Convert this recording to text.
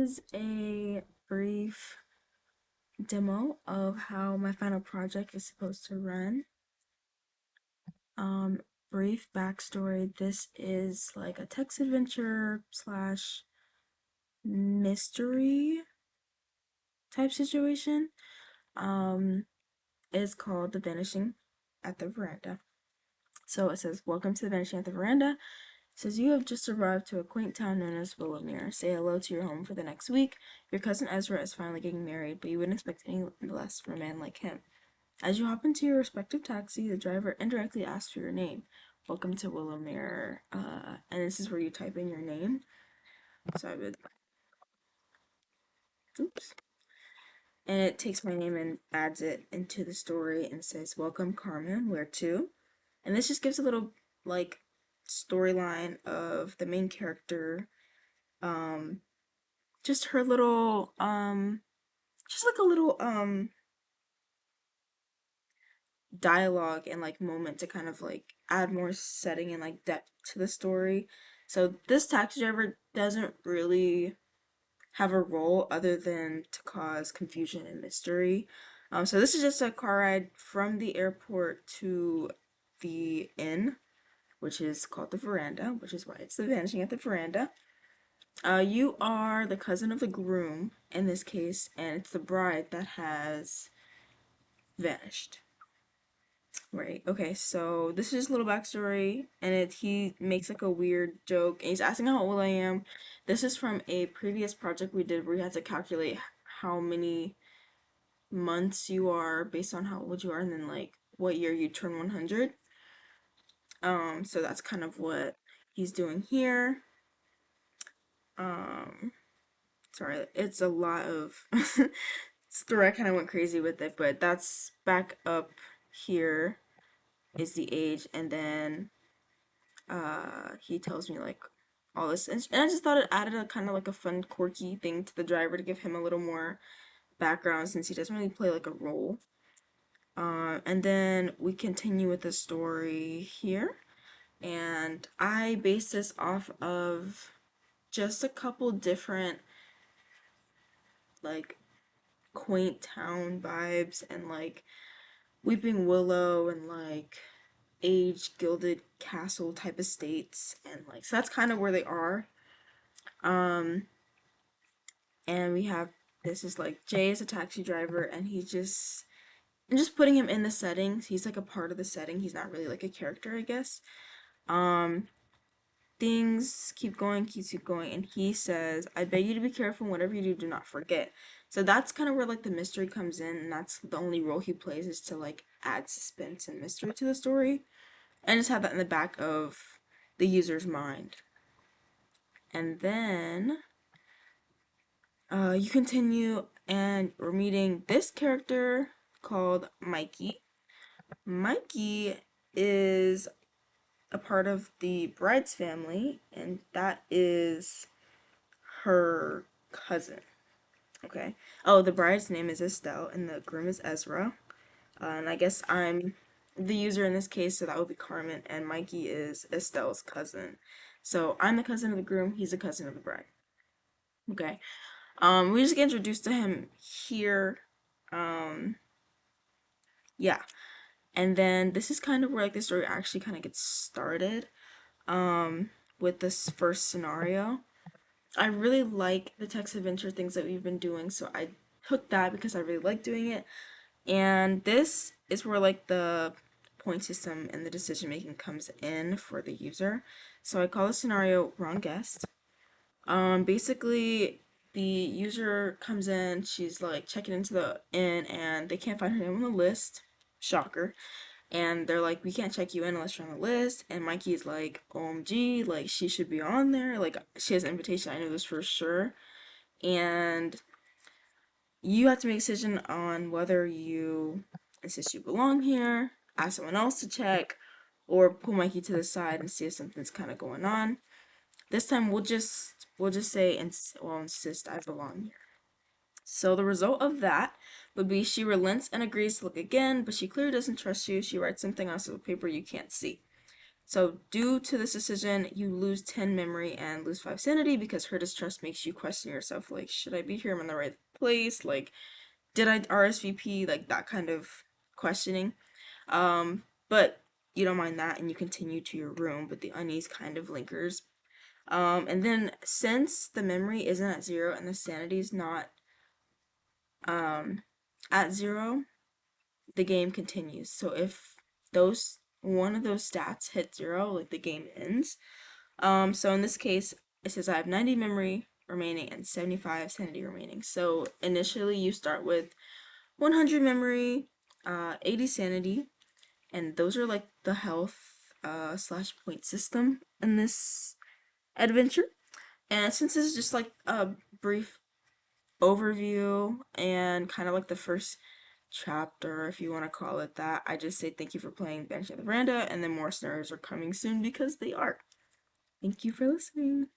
is a brief demo of how my final project is supposed to run. Um, Brief backstory. This is like a text adventure slash mystery type situation. Um, it's called The Vanishing at the Veranda. So it says, "Welcome to the Vanishing at the Veranda." It says, "You have just arrived to a quaint town known as Willowmere. Say hello to your home for the next week. Your cousin Ezra is finally getting married, but you wouldn't expect any less from a man like him. As you hop into your respective taxi, the driver indirectly asks for your name. Welcome to Willowmere." And this is where you type in your name. So I would, oops. And it takes my name and adds it into the story and says, "Welcome, Carmen. Where to?" And this just gives a little, like, storyline of the main character. Um, just her little, just like a little, dialogue and like moment to kind of like add more setting and like depth to the story. So this taxi driver doesn't really have a role other than to cause confusion and mystery. So this is just a car ride from the airport to the inn, which is called the Veranda, which is why it's the Vanishing at the Veranda. You are the cousin of the groom in this case, and it's the bride that has vanished. Right. Okay. So this is just a little backstory, and he makes like a weird joke, and he's asking how old I am. This is from a previous project we did where you had to calculate how many months you are based on how old you are, and then like what year you turn 100. So that's kind of what he's doing here. Um, Sorry, it's a lot of story. I kind of went crazy with it, but that's back up here is the age, and then he tells me like all this, and I just thought it added a kind of like a fun, quirky thing to the driver to give him a little more background since he doesn't really play like a role. And then we continue with the story here, and I base this off of just a couple different like quaint town vibes and like Weeping Willow and like age gilded castle type estates, and like so that's kind of where they are. Um, and we have this is like Jay is a taxi driver, and I'm just putting him in the settings. He's like a part of the setting. He's not really like a character, I guess. Um, Things keep going, and he says, "I beg you to be careful. Whatever you do, do not forget." So that's kind of where like the mystery comes in, and that's the only role he plays is to like add suspense and mystery to the story, and just have that in the back of the user's mind. And then you continue, and we're meeting this character called Mikey. Mikey is a part of the bride's family, and that is her cousin. Okay. Oh, the bride's name is Estelle, and the groom is Ezra. And I guess I'm the user in this case, so that would be Carmen, and Mikey is Estelle's cousin. So I'm the cousin of the groom, he's the cousin of the bride. Okay. We just get introduced to him here. Um, yeah. And then this is kind of where like the story actually kind of gets started. With this first scenario. I really like the text adventure things that we've been doing, so I hooked that because I really like doing it. And this is where like the point system and the decision making comes in for the user. So I call the scenario wrong guest. Basically, the user comes in, she's like checking into the inn, and they can't find her name on the list. Shocker. And they're like, "We can't check you in unless you're on the list." And Mikey's like, "OMG, like she should be on there. Like she has an invitation. I know this for sure." And you have to make a decision on whether you insist you belong here, ask someone else to check, or pull Mikey to the side and see if something's kind of going on. This time we'll just say well, insist I belong here. So the result of that would be she relents and agrees to look again, but she clearly doesn't trust you. She writes something on a slip of paper you can't see. So due to this decision, you lose 10 memory and lose 5 sanity because her distrust makes you question yourself, like, should I be here? Am I in the right place? Like, did I RSVP? Like, that kind of questioning. But you don't mind that and you continue to your room, but the unease kind of lingers. And then since the memory isn't at 0 and the sanity is not at 0, the game continues. So if those one of those stats hit 0, like the game ends. So in this case, it says I have 90 memory remaining and 75 sanity remaining. So initially you start with 100 memory, 80 sanity, and those are like the health slash point system in this adventure. And since this is just like a brief overview and kind of like the first chapter, if you want to call it that, I just say thank you for playing Banshee of the Veranda, and then more scenarios are coming soon because they are. Thank you for listening.